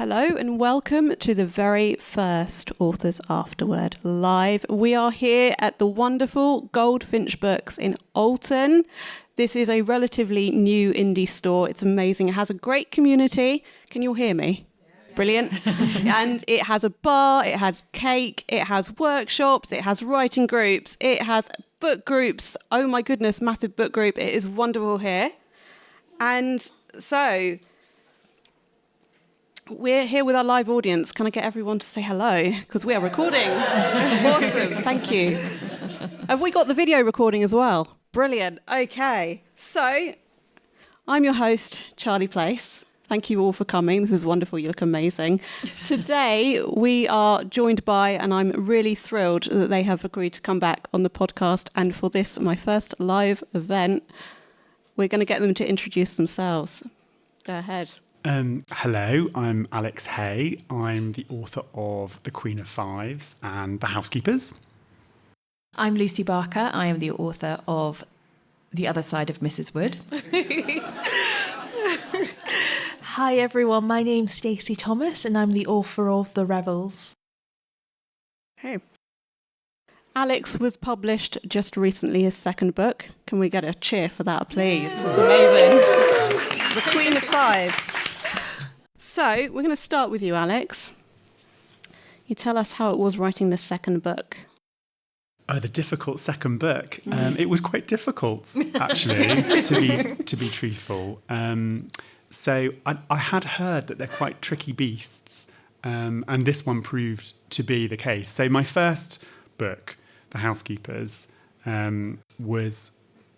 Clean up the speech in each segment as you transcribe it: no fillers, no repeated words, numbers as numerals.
Hello and welcome to the very first Authors Afterword live. We are here at the wonderful Goldfinch Books in Alton. This is a relatively new indie store. It's amazing. It has a great community. Can you all hear me? Brilliant. And it has a bar, it has cake, it has workshops, it has writing groups, it has book groups. Oh my goodness, massive book group. It is wonderful here. And so we're here with our live audience. Can I get everyone to say hello? Because we are recording. Awesome. Thank you. Have we got the video recording as well? Brilliant. Okay. So I'm your host, Charlie Place. Thank you all for coming. This is wonderful. You look amazing. Today, we are joined by, and I'm really thrilled that they have agreed to come back on the podcast. And for this, my first live event, we're going to get them to introduce themselves. Go ahead. Hello, I'm Alex Hay. I'm the author of The Queen of Fives and The Housekeepers. I'm Lucy Barker. I am the author of The Other Side of Mrs. Wood. Hi everyone, my name's Stacey Thomas and I'm the author of The Revels. Hey. Alex was published just recently, his second book. Can we get a cheer for that, please? It's amazing. The Queen of Fives. So, we're going to start with you, Alex. You tell us how it was writing the second book. Oh, the difficult second book. It was quite difficult, actually, to be truthful. So I had heard that they're quite tricky beasts, and this one proved to be the case. So my first book, The Housekeepers, was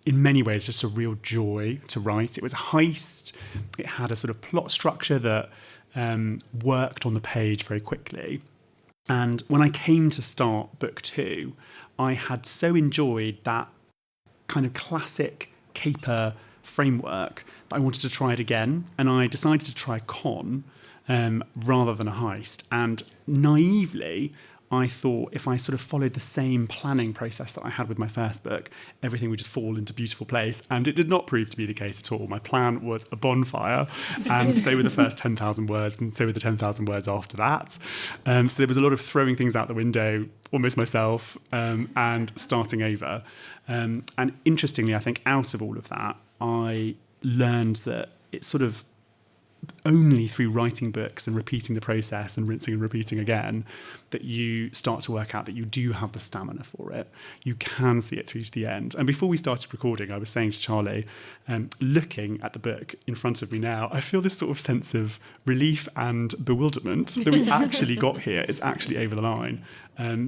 in many ways just a real joy to write. It was a heist. It had a sort of plot structure that worked on the page very quickly. And when I came to start book two, I had so enjoyed that kind of classic caper framework that I wanted to try it again. And I decided to try con rather than a heist. And naively, I thought if I sort of followed the same planning process that I had with my first book, everything would just fall into beautiful place. And it did not prove to be the case at all. My plan was a bonfire, and so were the first 10,000 words, and so were the 10,000 words after that. So there was a lot of throwing things out the window, almost myself, and starting over. And interestingly, I think out of all of that, I learned that it's sort of only through writing books and repeating the process and rinsing and repeating again that you start to work out that you do have the stamina for it. You can see it through to the end. And before we started recording, I was saying to Charlie, looking at the book in front of me now, I feel this sort of sense of relief and bewilderment that we actually got here. It's actually over the line.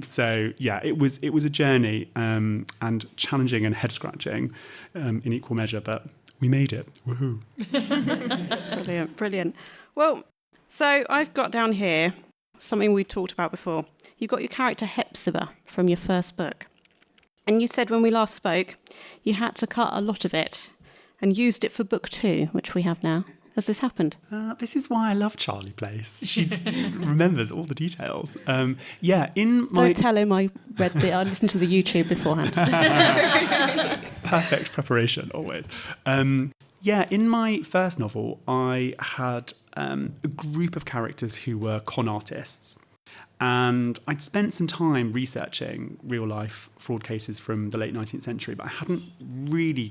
So yeah, it was a journey and challenging and head scratching in equal measure, but we made it. Woohoo. Brilliant. Well, so I've got down here something we talked about before. You've got your character Hepzibah from your first book. And you said when we last spoke, you had to cut a lot of it and used it for book two, which we have now. Has this happened? This is why I love Charlie Place. She remembers all the details. In my... Don't tell him I read I listened to the YouTube beforehand. Perfect preparation, always. In my first novel, I had a group of characters who were con artists. And I'd spent some time researching real-life fraud cases from the late 19th century, but I hadn't really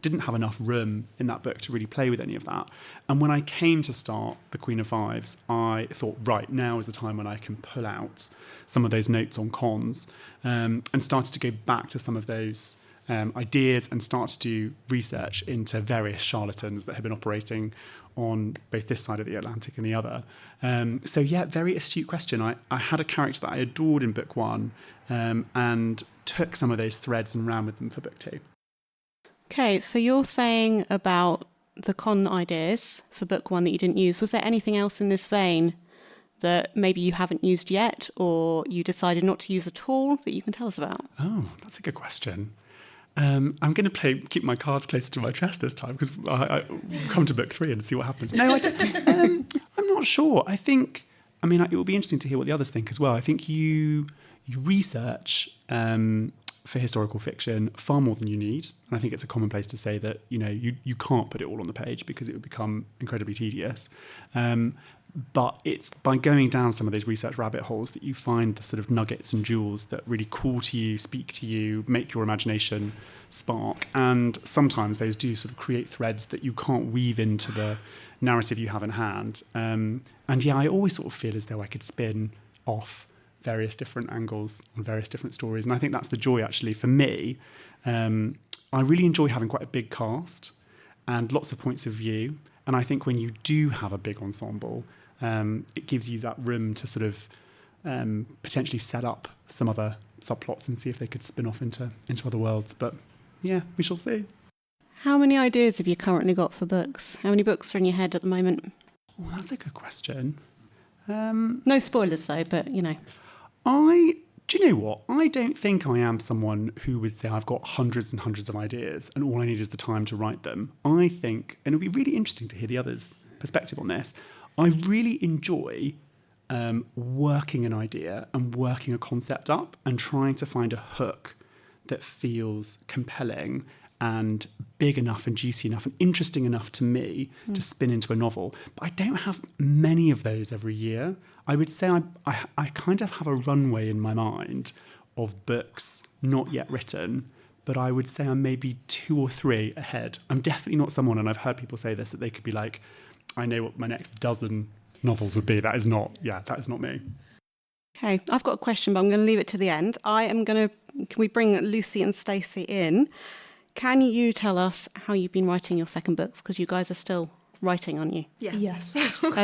didn't have enough room in that book to really play with any of that. And when I came to start The Queen of Fives, I thought, right, now is the time when I can pull out some of those notes on cons and started to go back to some of those ideas and start to do research into various charlatans that have been operating on both this side of the Atlantic and the other. Very astute question. I had a character that I adored in book one and took some of those threads and ran with them for book two. Okay, so you're saying about the con ideas for book one that you didn't use. Was there anything else in this vein that maybe you haven't used yet or you decided not to use at all that you can tell us about? Oh, that's a good question. I'm going to keep my cards closer to my chest this time because I'll come to book three and see what happens. No, I'm not sure. It will be interesting to hear what the others think as well. I think you research for historical fiction far more than you need. And I think it's a commonplace to say that, you can't put it all on the page because it would become incredibly tedious. But it's by going down some of those research rabbit holes that you find the sort of nuggets and jewels that really call to you, speak to you, make your imagination spark. And sometimes those do sort of create threads that you can't weave into the narrative you have in hand. And yeah, I always sort of feel as though I could spin off various different angles on various different stories. And I think that's the joy, actually, for me. I really enjoy having quite a big cast and lots of points of view. And I think when you do have a big ensemble, it gives you that room to sort of potentially set up some other subplots and see if they could spin off into other worlds. But yeah, we shall see. How many ideas have you currently got for books? How many books are in your head at the moment? Oh, that's a good question. No spoilers though, but you know. Do you know what? I don't think I am someone who would say I've got hundreds and hundreds of ideas and all I need is the time to write them. I think, and it'll be really interesting to hear the others' perspective on this, I really enjoy working an idea and working a concept up and trying to find a hook that feels compelling and big enough and juicy enough and interesting enough to me to spin into a novel. But I don't have many of those every year. I would say I kind of have a runway in my mind of books not yet written, but I would say I'm maybe 2 or 3 ahead. I'm definitely not someone, and I've heard people say this, that they could be like, I know what my next dozen novels would be. That is not me. Okay, I've got a question, but I'm going to leave it to the end. Can we bring Lucy and Stacey in? Can you tell us how you've been writing your second books? Because you guys are still writing, aren't you? Yeah. Yes.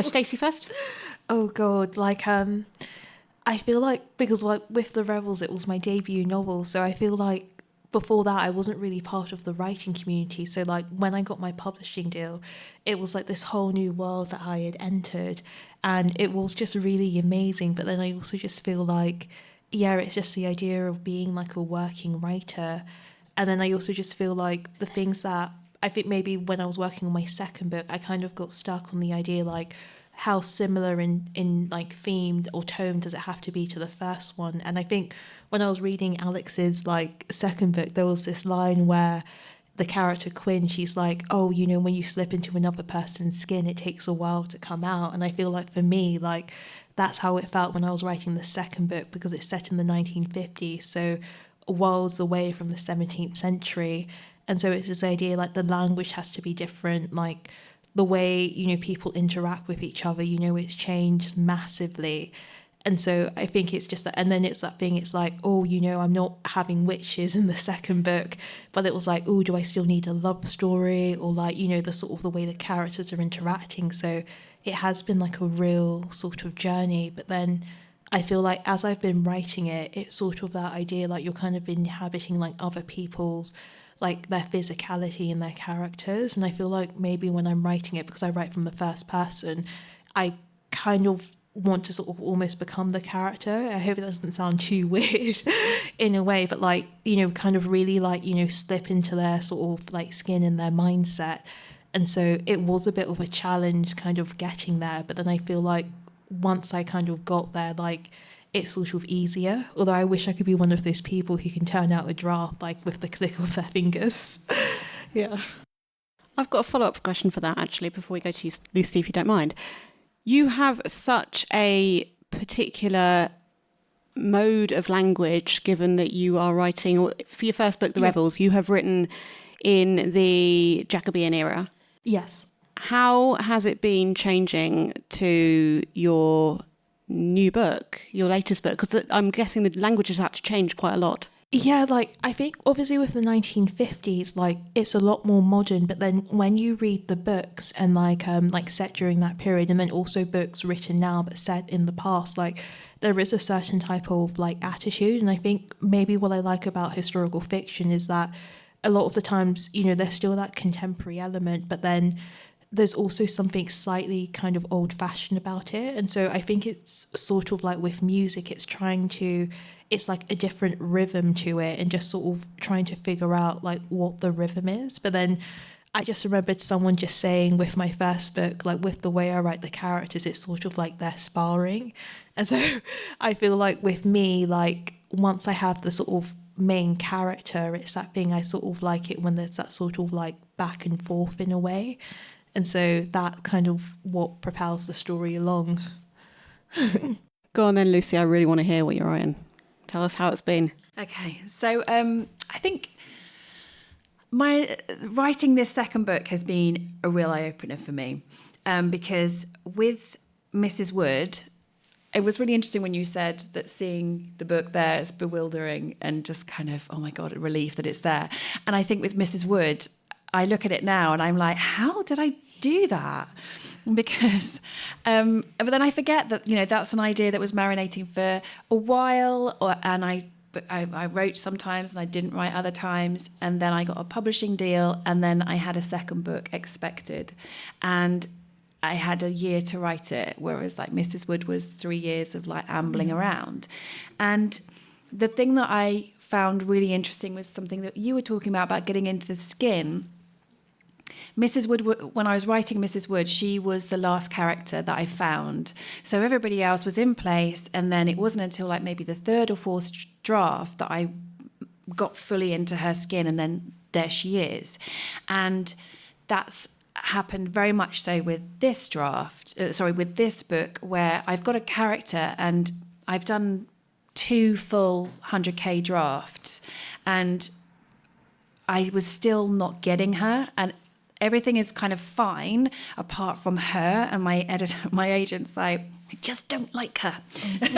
Stacey first? Oh God, I feel like, because with The Rebels it was my debut novel, so I feel like before that I wasn't really part of the writing community. So when I got my publishing deal, it was like this whole new world that I had entered, and it was just really amazing. But then I also just feel like, yeah, it's just the idea of being like a working writer. And then I also just feel like the things that I think maybe when I was working on my second book, I kind of got stuck on the idea like how similar in like theme or tone does it have to be to the first one. And I think when I was reading Alex's like second book, there was this line where the character Quinn, she's like, oh, you know, when you slip into another person's skin, it takes a while to come out. And I feel like for me, like that's how it felt when I was writing the second book, because it's set in the 1950s. So worlds away from the 17th century. And so it's this idea like the language has to be different, like the way, you know, people interact with each other, you know, it's changed massively. And so I think it's just that, and then it's that thing, it's like, oh, you know, I'm not having witches in the second book, but it was like, oh, do I still need a love story, or like, you know, the sort of the way the characters are interacting. So it has been like a real sort of journey. But then I feel like as I've been writing it, it's sort of that idea like you're kind of inhabiting like other people's, like their physicality and their characters. And I feel like maybe when I'm writing it, because I write from the first person, I kind of want to sort of almost become the character. I hope it doesn't sound too weird in a way, but like, you know, kind of really like, you know, slip into their sort of like skin and their mindset. And so it was a bit of a challenge kind of getting there. But then I feel like once I kind of got there, like it's sort of easier. Although I wish I could be one of those people who can turn out a draft like with the click of their fingers. Yeah. I've got a follow-up question for that actually before we go to you, Lucy, if you don't mind. You have such a particular mode of language, given that you are writing, or for your first book, The Rebels, you have written in the Jacobean era. Yes. How has it been changing to your new book, your latest book? Because I'm guessing the language has had to change quite a lot. Yeah, like I think obviously with the 1950s, like it's a lot more modern, but then when you read the books and like set during that period, and then also books written now but set in the past, like there is a certain type of like attitude. And I think maybe what I like about historical fiction is that a lot of the times, you know, there's still that contemporary element, but then there's also something slightly kind of old-fashioned about it. And so I think it's sort of like with music, it's like a different rhythm to it, and just sort of trying to figure out like what the rhythm is. But then I just remembered someone just saying with my first book, like with the way I write the characters, it's sort of like they're sparring. And so I feel like with me, like once I have the sort of main character, it's that thing I sort of like it when there's that sort of like back and forth in a way. And so that kind of what propels the story along. Go on then, Lucy. I really want to hear what you're writing. Tell us how it's been. Okay, so I think my writing this second book has been a real eye-opener for me, because with Mrs. Wood, it was really interesting when you said that seeing the book there is bewildering and just kind of, oh my God, a relief that it's there. And I think with Mrs. Wood, I look at it now and I'm like, how did I do that? Because, but then I forget that, that's an idea that was marinating for a while, and I wrote sometimes and I didn't write other times, and then I got a publishing deal, and then I had a second book expected, and I had a year to write it, whereas like Mrs. Wood was 3 years of like ambling around. And the thing that I found really interesting was something that you were talking about getting into the skin. Mrs. Wood, when I was writing Mrs. Wood, she was the last character that I found. So everybody else was in place, and then it wasn't until like maybe the third or fourth draft that I got fully into her skin, and then there she is. And that's happened very much so with this with this book, where I've got a character and I've done 2 full 100k drafts, and I was still not getting her, and everything is kind of fine apart from her. And my agent's like, I just don't like her. And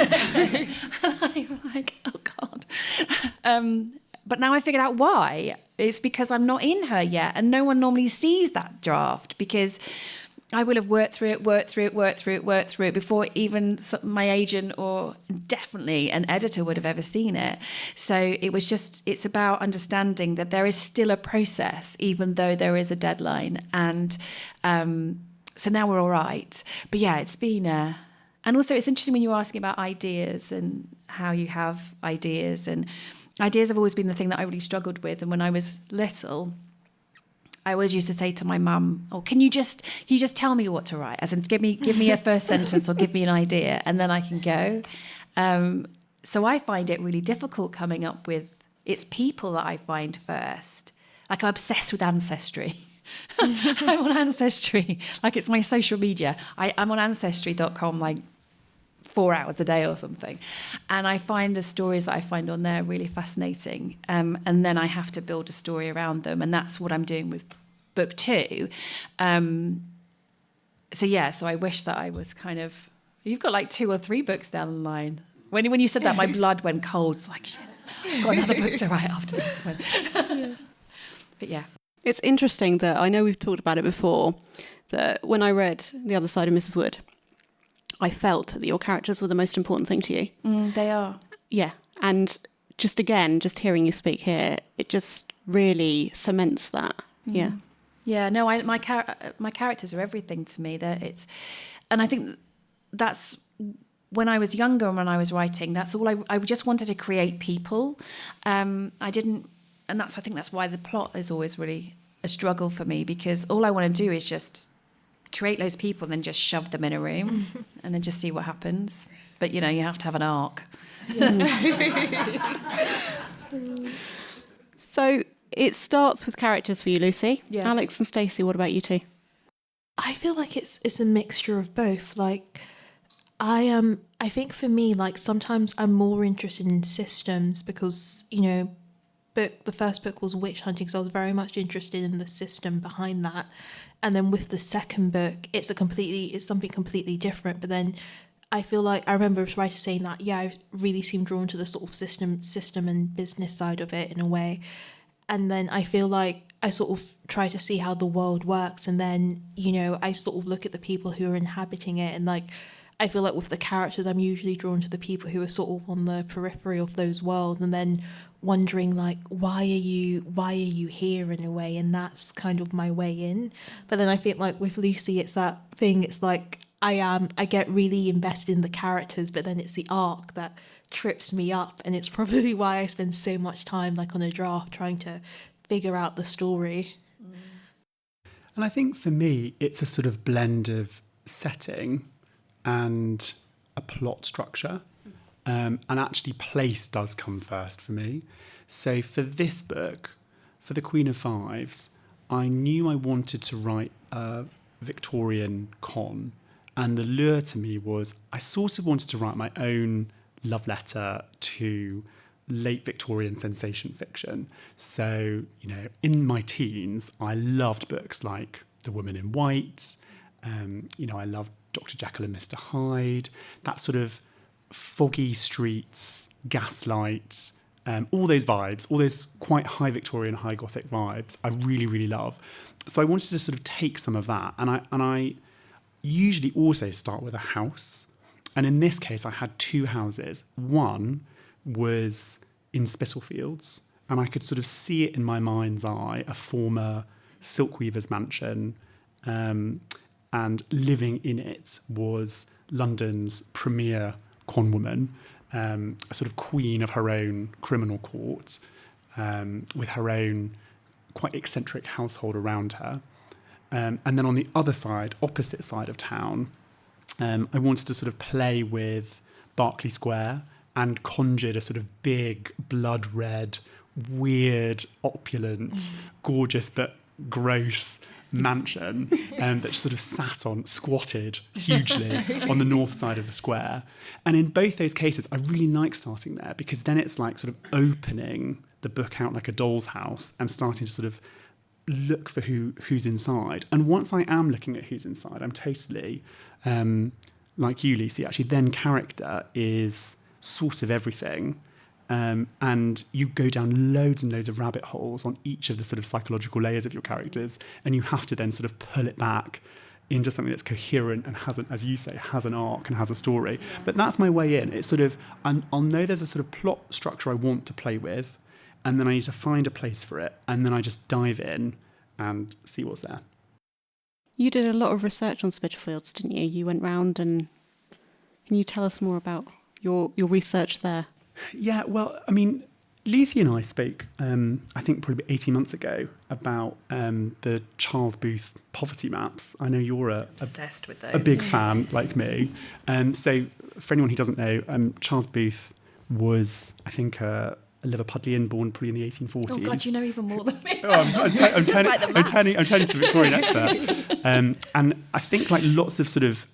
I'm like, oh God. But now I figured out why. It's because I'm not in her yet, and no one normally sees that draft, because I will have worked through it before even my agent or definitely an editor would have ever seen it. So it's about understanding that there is still a process, even though there is a deadline. And so now we're all right. But yeah, it's been and also it's interesting when you're asking about ideas and how you have ideas, and ideas have always been the thing that I really struggled with. And when I was little, I always used to say to my mum, "Oh, can you just tell me what to write? As in, give me a first sentence or give me an idea, and then I can go." So I find it really difficult coming up with. It's people that I find first. Like, I'm obsessed with Ancestry. I'm on Ancestry. Like, it's my social media. I'm on Ancestry.com like 4 hours a day or something, and I find the stories that I find on there really fascinating, and then I have to build a story around them, and that's what I'm doing with book 2. So I wish that I was kind of. You've got like 2 or 3 books down the line. When you said that, my blood went cold. It's like, shit, I've got another book to write after this one. But yeah, it's interesting that I know we've talked about it before, that when I read The Other Side of Mrs. Wood, I felt that your characters were the most important thing to you. They are. Yeah. And just hearing you speak here, it just really cements that. Yeah. Yeah, no, my characters are everything to me. And I think that's when I was younger and when I was writing, that's all I just wanted to create people. I didn't, and I think that's why the plot is always really a struggle for me, because all I want to do is just create those people and then just shove them in a room and then just see what happens. But you have to have an arc. So it starts with characters for you, Lucy. Yeah. Alex and Stacey, what about you two? I feel like it's a mixture of both. Like, I think for me, like, sometimes I'm more interested in systems because, the first book was witch hunting, so I was very much interested in the system behind that. And then with the second book, it's something completely different. But then I feel like I remember a writer saying that, I really seem drawn to the sort of system and business side of it in a way. And then I feel like I sort of try to see how the world works, and then, I sort of look at the people who are inhabiting it, and like, I feel like with the characters, I'm usually drawn to the people who are sort of on the periphery of those worlds, and then wondering like, why are you here in a way, and that's kind of my way in. But then I think like with Lucy, it's that thing. It's like I get really invested in the characters, but then it's the arc that trips me up, and it's probably why I spend so much time like on a draft trying to figure out the story. And I think for me, it's a sort of blend of setting and a plot structure. And actually place does come first for me. So for this book, for The Queen of Fives, I knew I wanted to write a Victorian con. And the lure to me was I sort of wanted to write my own love letter to late Victorian sensation fiction. So, you know, in my teens, I loved books like The Woman in White. You know, I loved Dr. Jekyll and Mr. Hyde. That sort of foggy streets, gaslight, all those vibes, all those quite high Victorian, high Gothic vibes, I really, really love. So I wanted to sort of take some of that, and I usually also start with a house. And in this case, I had two houses. One was in Spitalfields, and I could sort of see it in my mind's eye, a former silkweaver's mansion, and living in it was London's premier con woman, a sort of queen of her own criminal court, with her own quite eccentric household around her. And then on the other side, opposite side of town, I wanted to sort of play with Berkeley Square and conjured a sort of big, blood red, weird, opulent, gorgeous but gross mansion that sort of squatted hugely on the north side of the square. And in both those cases, I really like starting there because then it's like sort of opening the book out like a doll's house and starting to sort of look for who's inside. And once I am looking at who's inside, I'm totally, like you, Lucy, actually then character is sort of everything. And you go down loads and loads of rabbit holes on each of the sort of psychological layers of your characters, and you have to then sort of pull it back into something that's coherent and has, as you say, has an arc and has a story. Yeah. But that's my way in. It's sort of, I'll know there's a sort of plot structure I want to play with, and then I need to find a place for it, and then I just dive in and see what's there. You did a lot of research on Spitalfields, didn't you? You went round, and can you tell us more about your research there? Yeah, well, I mean, Lucy and I spoke, I think probably 18 months ago, about the Charles Booth poverty maps. I know you're obsessed with those. A big fan like me. So for anyone who doesn't know, Charles Booth was, I think, a Liverpudlian born probably in the 1840s. Oh God, you know even more than me. I'm turning to the Victorian expert. And I think like lots of sort of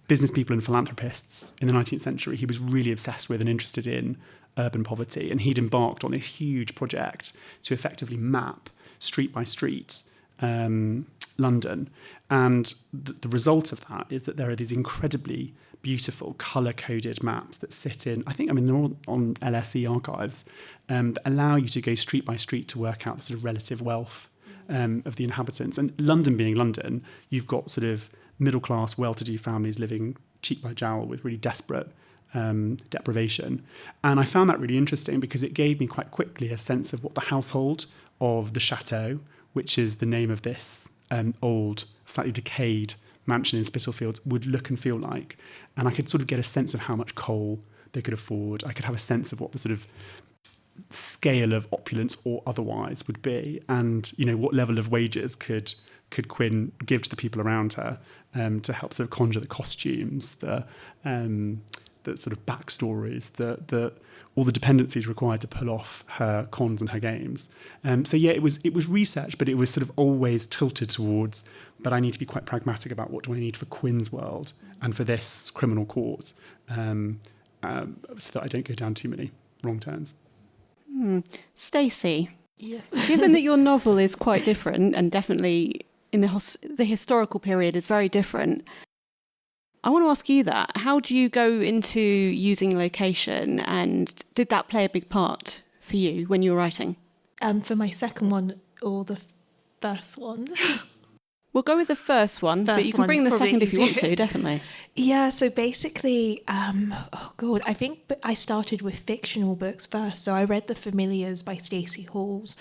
business people and philanthropists in the 19th century, he was really obsessed with and interested in urban poverty. And he'd embarked on this huge project to effectively map street by street London. And the result of that is that there are these incredibly beautiful colour-coded maps that sit in, they're all on LSE archives, that allow you to go street by street to work out the sort of relative wealth of the inhabitants. And London being London, you've got sort of middle-class, well-to-do families living cheek by jowl with really desperate deprivation. And I found that really interesting because it gave me quite quickly a sense of what the household of the Chateau, which is the name of this old, slightly decayed mansion in Spitalfields, would look and feel like. And I could sort of get a sense of how much coal they could afford. I could have a sense of what the sort of scale of opulence or otherwise would be, and you know what level of wages could Quinn give to the people around her to help sort of conjure the costumes, the sort of backstories, the all the dependencies required to pull off her cons and her games. So yeah, it was research, but it was sort of always tilted towards, but I need to be quite pragmatic about what do I need for Quinn's world and for this criminal court, so that I don't go down too many wrong turns. Stacey, yeah. Given that your novel is quite different and definitely in the historical period is very different, I want to ask you that. How do you go into using location, and did that play a big part for you when you were writing? For my second one or the first one? We'll go with the first one, but you can bring the second if you want to, definitely. Yeah, so basically, I think I started with fictional books first. So I read The Familiars by Stacey Halls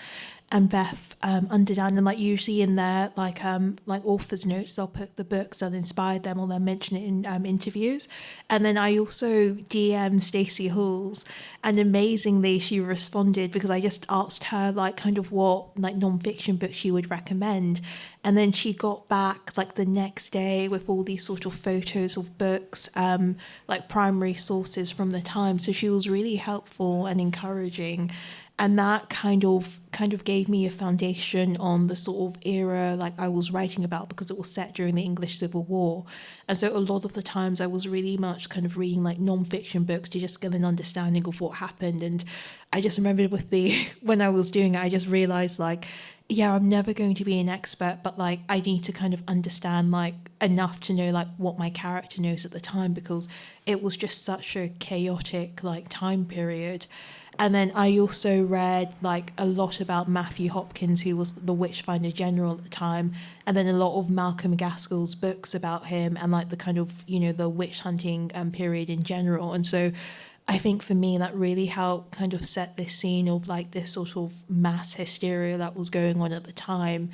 and Beth Underdown, and like usually in their like author's notes, they'll put the books that inspired them or they'll mention it in interviews. And then I also DM'd Stacey Halls, and amazingly she responded because I just asked her like kind of what like non-fiction books she would recommend, and then she got back like the next day with all these sort of photos of books, like primary sources from the time. So she was really helpful and encouraging. And that kind of gave me a foundation on the sort of era like I was writing about, because it was set during the English Civil War. And so a lot of the times I was really much kind of reading like non-fiction books to just get an understanding of what happened. And I just remember when I was doing it, I just realised like, yeah, I'm never going to be an expert, but like I need to kind of understand like enough to know like what my character knows at the time, because it was just such a chaotic like time period. And then I also read like a lot about Matthew Hopkins, who was the Witchfinder General at the time, and then a lot of Malcolm Gaskell's books about him and like the kind of, you know, the witch hunting period in general. And so I think for me that really helped kind of set this scene of like this sort of mass hysteria that was going on at the time,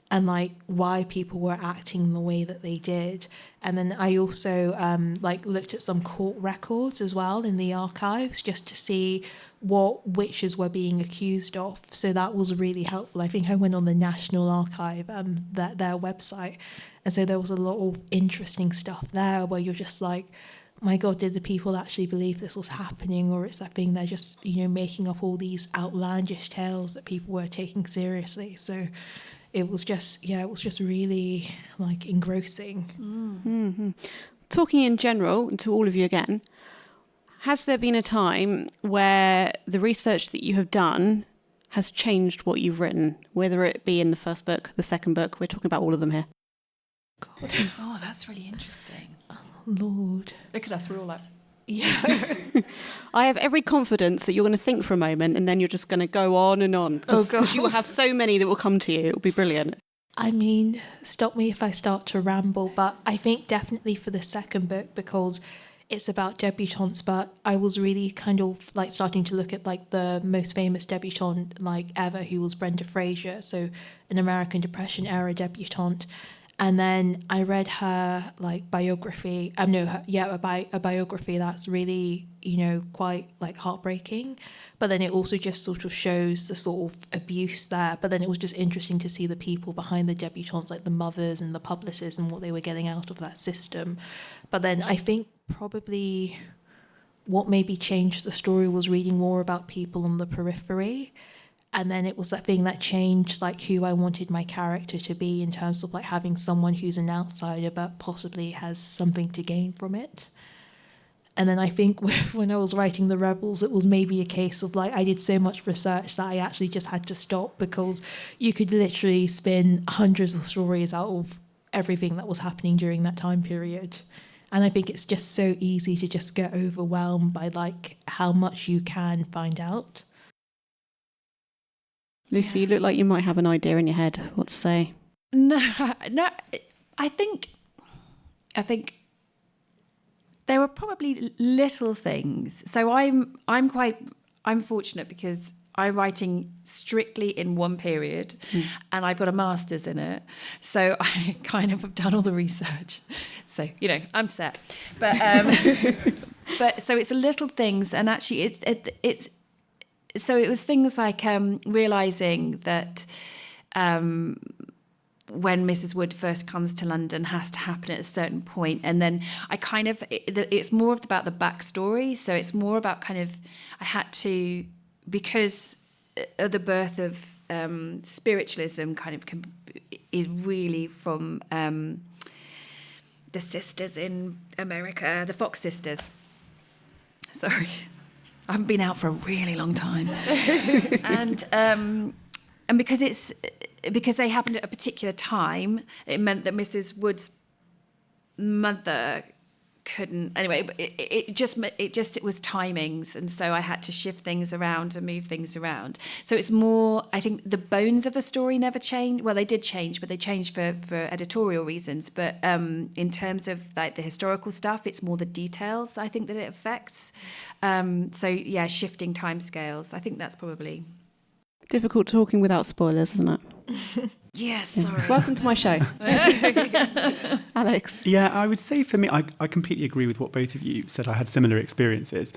and like why people were acting the way that they did. And then I also like looked at some court records as well in the archives just to see what witches were being accused of. So that was really helpful. I think I went on the National Archive, their website, and so there was a lot of interesting stuff there where you're just like, my God, did the people actually believe this was happening, or it's that thing they're just, you know, making up all these outlandish tales that people were taking seriously. So it was just really like engrossing. Mm-hmm. Talking in general, and to all of you again, has there been a time where the research that you have done has changed what you've written, whether it be in the first book, the second book? We're talking about all of them here. God. Oh, that's really interesting. Oh, Lord. Look at us, we're all like... Yeah. I have every confidence that you're going to think for a moment and then you're just going to go on and on. Because you will have so many that will come to you. It will be brilliant. I mean, stop me if I start to ramble, but I think definitely for the second book, because it's about debutantes, but I was really kind of like starting to look at like the most famous debutante like ever, who was Brenda Fraser, so an American Depression era debutante. And then I read her like biography. A biography that's really, you know, quite like heartbreaking. But then it also just sort of shows the sort of abuse there. But then it was just interesting to see the people behind the debutantes, like the mothers and the publicists, and what they were getting out of that system. But then I think probably what maybe changed the story was reading more about people on the periphery. And then it was that thing that changed like who I wanted my character to be, in terms of like having someone who's an outsider but possibly has something to gain from it. And then I think when I was writing The Rebels, it was maybe a case of like I did so much research that I actually just had to stop, because you could literally spin hundreds of stories out of everything that was happening during that time period. And I think it's just so easy to just get overwhelmed by like how much you can find out. Lucy, you look like you might have an idea in your head what to say. No. I think there were probably little things. So I'm fortunate because I'm writing strictly in one period, and I've got a master's in it. So I kind of have done all the research. So, you know, I'm set. But but so it's the little things, and actually it's so it was things like realising that when Mrs. Wood first comes to London has to happen at a certain point. And then it's more about the backstory. So it's more about kind of, I had to, because of the birth of spiritualism kind of is really from the sisters in America, the Fox sisters. Sorry. I haven't been out for a really long time. And because they happened at a particular time, it meant that Mrs. Wood's mother couldn't. Anyway, it was timings, and so I had to shift things around and move things around. So it's more. I think the bones of the story never changed. Well, they did change, but they changed for editorial reasons. But in terms of like the historical stuff, it's more the details I think that it affects. So yeah, shifting timescales. I think that's probably. Difficult talking without spoilers, isn't it? Yes, sorry. Welcome to my show. Alex. Yeah, I would say for me, I completely agree with what both of you said. I had similar experiences.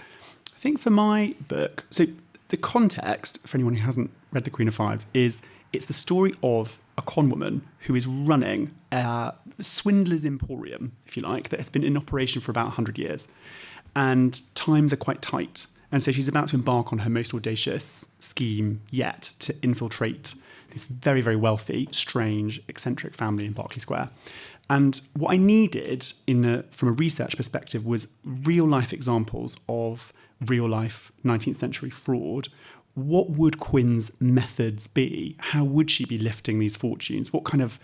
I think for my book, so the context, for anyone who hasn't read The Queen of Fives, is it's the story of a con woman who is running a swindler's emporium, if you like, that has been in operation for about 100 years. And times are quite tight. And so she's about to embark on her most audacious scheme yet to infiltrate this very, very wealthy, strange, eccentric family in Berkeley Square. And what I needed from a research perspective was real-life examples of real-life 19th century fraud. What would Quinn's methods be? How would she be lifting these fortunes? What kind of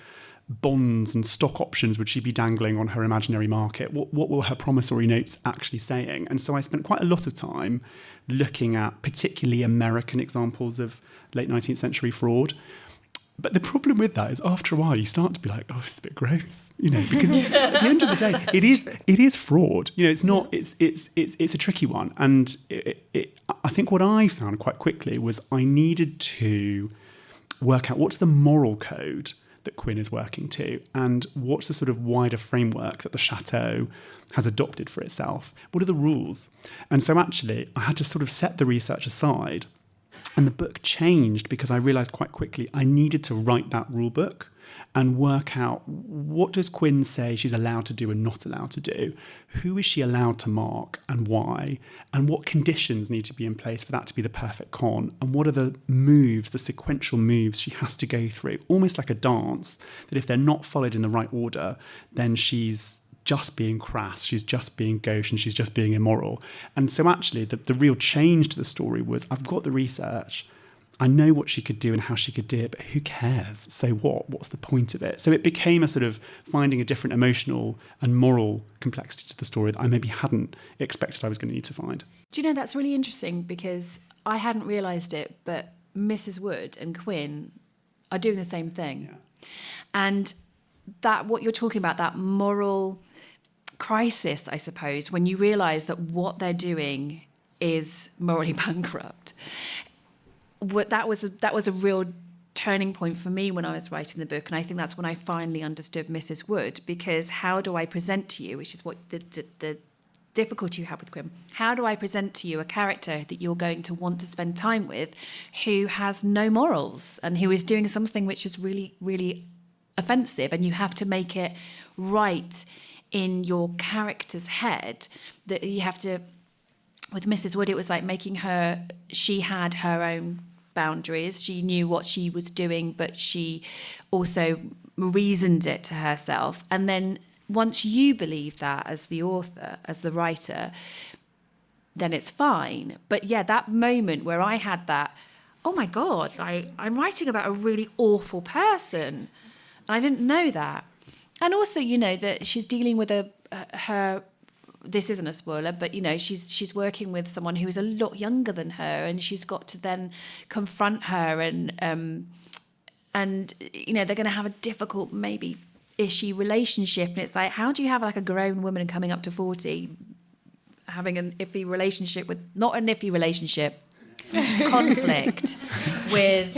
bonds and stock options would she be dangling on her imaginary market? What were her promissory notes actually saying? And so I spent quite a lot of time looking at particularly American examples of late 19th century fraud. But the problem with that is after a while you start to be like, oh, it's a bit gross, because at the end of the day, it is fraud. It's not. It's a tricky one. And I think what I found quite quickly was I needed to work out what's the moral code that Quinn is working to, and what's the sort of wider framework that the chateau has adopted for itself. What are the rules? And so actually, I had to sort of set the research aside. And the book changed because I realised quite quickly I needed to write that rule book and work out what does Quinn say she's allowed to do and not allowed to do? Who is she allowed to mark and why? And what conditions need to be in place for that to be the perfect con? And what are the moves, the sequential moves she has to go through? Almost like a dance, that if they're not followed in the right order, then she's just being crass, she's just being gauche, and she's just being immoral. And so actually the real change to the story was I've got the research, I know what she could do and how she could do it, but who cares? So what? What's the point of it? So it became a sort of finding a different emotional and moral complexity to the story that I maybe hadn't expected I was going to need to find. Do you know, that's really interesting because I hadn't realised it, but Mrs. Wood and Quinn are doing the same thing. Yeah. And that, what you're talking about, that moral crisis, I suppose, when you realise that what they're doing is morally bankrupt. That was a real turning point for me when I was writing the book, and I think that's when I finally understood Mrs. Wood, because how do I present to you, which is what the difficulty you have with Quinn, how do I present to you a character that you're going to want to spend time with who has no morals and who is doing something which is really, really offensive, and you have to make it right in your character's head, that you have to. With Mrs. Wood, it was like making her, she had her own boundaries. She knew what she was doing, but she also reasoned it to herself. And then once you believe that as the author, as the writer, then it's fine. But yeah, that moment where I had that, oh my God, I'm writing about a really awful person. And I didn't know that. And also, that she's dealing with her. This isn't a spoiler, but she's working with someone who is a lot younger than her, and she's got to then confront her, and they're going to have a difficult, maybe ishy relationship, and it's like, how do you have like a grown woman coming up to 40 having an iffy relationship with, not an iffy relationship, conflict with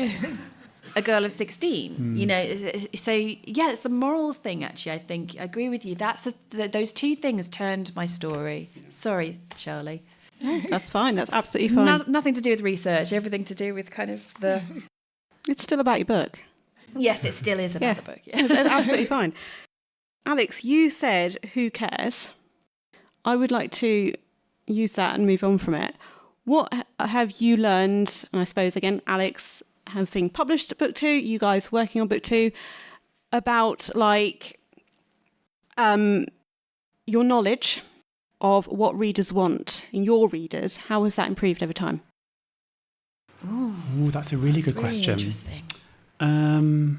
a girl of 16, so yeah, it's the moral thing. Actually, I think I agree with you. Those two things turned my story. Sorry, Charlie. No, that's fine. That's absolutely fine. Nothing to do with research. Everything to do with kind of the. It's still about your book. Yes, it still is about the book. Yeah. It's absolutely fine. Alex, you said, "Who cares?" I would like to use that and move on from it. What have you learned? And I suppose again, Alex, having published book 2, you guys working on book 2, about your knowledge of what readers want and your readers, how has that improved over time? Oh, that's a really good question. Interesting. Who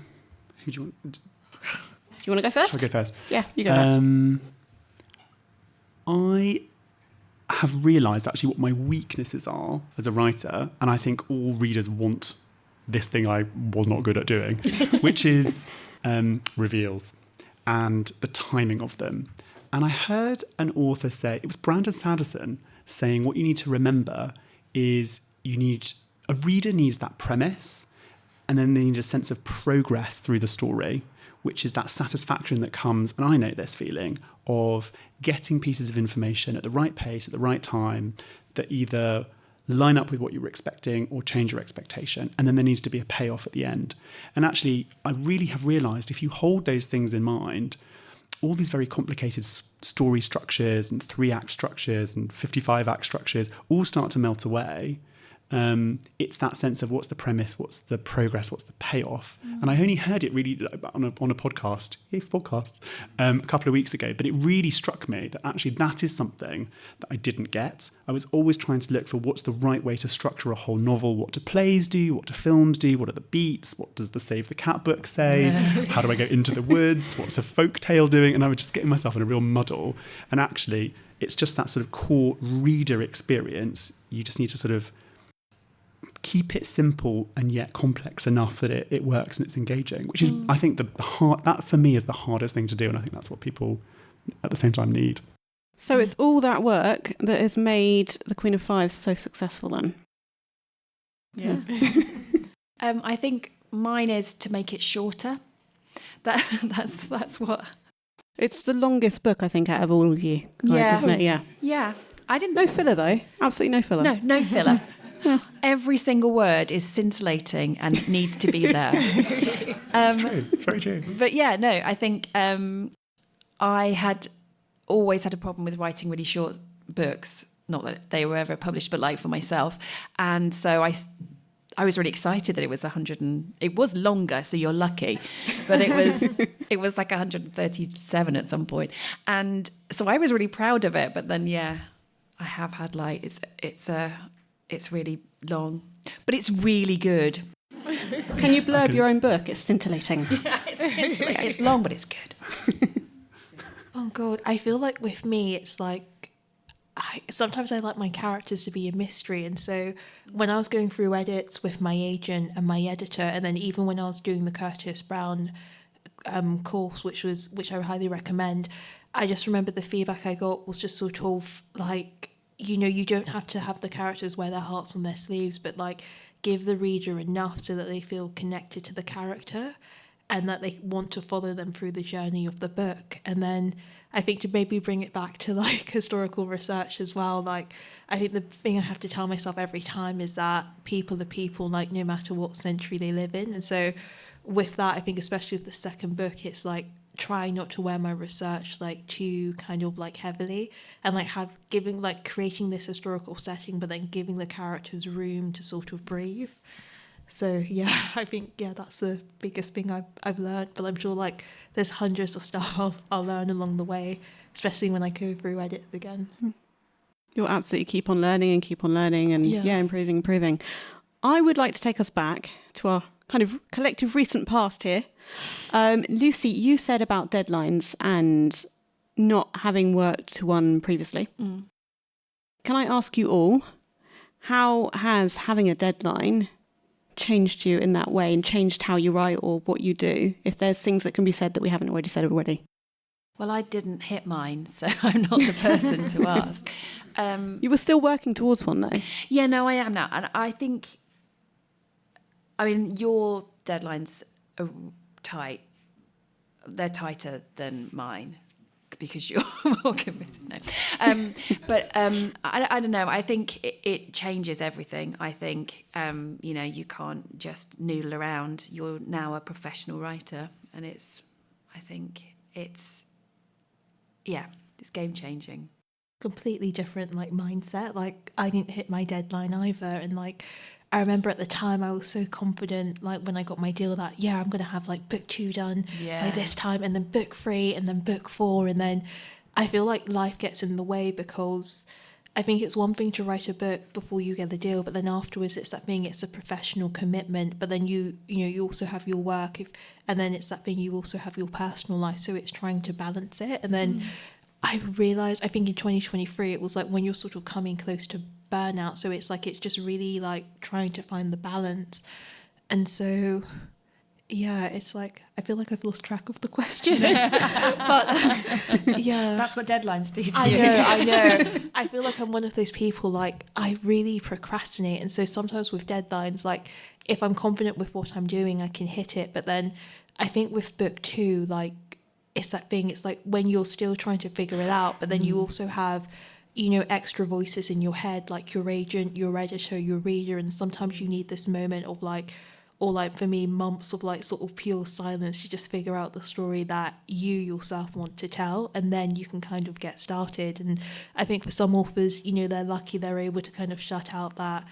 do you want? Do you want to go first? Shall I go first? Yeah, you go first. I have realised actually what my weaknesses are as a writer, and I think all readers want this thing I was not good at doing, which is reveals and the timing of them. And I heard an author say, it was Brandon Sanderson, saying what you need to remember is a reader needs that premise, and then they need a sense of progress through the story, which is that satisfaction that comes, and I know this feeling, of getting pieces of information at the right pace, at the right time, that either line up with what you were expecting or change your expectation. And then there needs to be a payoff at the end. And actually, I really have realised if you hold those things in mind, all these very complicated story structures and 3-act structures and 55-act structures all start to melt away. It's that sense of what's the premise, what's the progress, what's the payoff. And I only heard it really on a podcast, a couple of weeks ago, but it really struck me that actually that is something that I didn't get. I was always trying to look for what's the right way to structure a whole novel. What do plays do? What do films do? What are the beats? What does the Save the Cat book say? How do I go into the woods? What's a folk tale doing? And I was just getting myself in a real muddle. And actually, it's just that sort of core reader experience. You just need to sort of keep it simple and yet complex enough that it works and it's engaging, which is, I think, that for me is the hardest thing to do, and I think that's what people at the same time need. So it's all that work that has made The Queen of Fives so successful then? Yeah. I think mine is to make it shorter. That's what... It's the longest book, I think, out of all of you guys, isn't it? Yeah. Yeah. I didn't... No filler, though. Absolutely no filler. No filler. Every single word is scintillating and needs to be there. It's true. It's very true. But yeah, no, I think I had always had a problem with writing really short books. Not that they were ever published, but like for myself. And so I was really excited that it was 100 and it was longer, so you're lucky. But it was like 137 at some point. And so I was really proud of it. But then, yeah, I have had like, it's really long, but it's really good. Can you blurb your own book? It's scintillating. Yeah, it's scintillating. It's long, but it's good. Oh God, I feel like with me, it's like sometimes I like my characters to be a mystery, and so when I was going through edits with my agent and my editor, and then even when I was doing the Curtis Brown course, which I highly recommend, I just remember the feedback I got was just sort of like, you don't have to have the characters wear their hearts on their sleeves, but like give the reader enough so that they feel connected to the character and that they want to follow them through the journey of the book. And then I think to maybe bring it back to like historical research as well, like I think the thing I have to tell myself every time is that people are people, like no matter what century they live in. And so with that, I think especially with the second book, it's like try not to wear my research like too kind of like heavily, and like creating this historical setting, but then giving the characters room to sort of breathe. So yeah, I think that's the biggest thing I've learned. But I'm sure like there's hundreds of stuff I'll learn along the way, especially when I go through edits again. You'll absolutely keep on learning and improving. I would like to take us back to our kind of collective recent past here. Lucy, you said about deadlines and not having worked to one previously. Can I ask you all, how has having a deadline changed you in that way and changed how you write or what you do, if there's things that can be said that we haven't already said already? Well, I didn't hit mine, so I'm not the person to ask. You were still working towards one though. Yeah, no, I am now. And I think, your deadlines are tight. They're tighter than mine because you're more committed. No. I don't know. I think it changes everything. I think, you can't just noodle around. You're now a professional writer, and it's game changing. Completely different like mindset. Like I didn't hit my deadline either, and like I remember at the time I was so confident, like when I got my deal that, I'm going to have like book 2 done by this time, and then book 3 and then book 4. And then I feel like life gets in the way, because I think it's one thing to write a book before you get the deal, but then afterwards it's that thing, it's a professional commitment, but then you also have your work, and then it's that thing, you also have your personal life. So it's trying to balance it. And then I realised, I think in 2023, it was like when you're sort of coming close to burnout. So it's like, it's just really like trying to find the balance. And so, it's like, I feel like I've lost track of the question. But That's what deadlines do to you. I know. I feel like I'm one of those people, like I really procrastinate. And so sometimes with deadlines, like if I'm confident with what I'm doing, I can hit it. But then I think with book 2, like, it's that thing, it's like when you're still trying to figure it out, but then you also have, extra voices in your head, like your agent, your editor, your reader, and sometimes you need this moment of like, or like for me, months of like sort of pure silence to just figure out the story that you yourself want to tell, and then you can kind of get started. And I think for some authors, you know, they're lucky they're able to kind of shut out that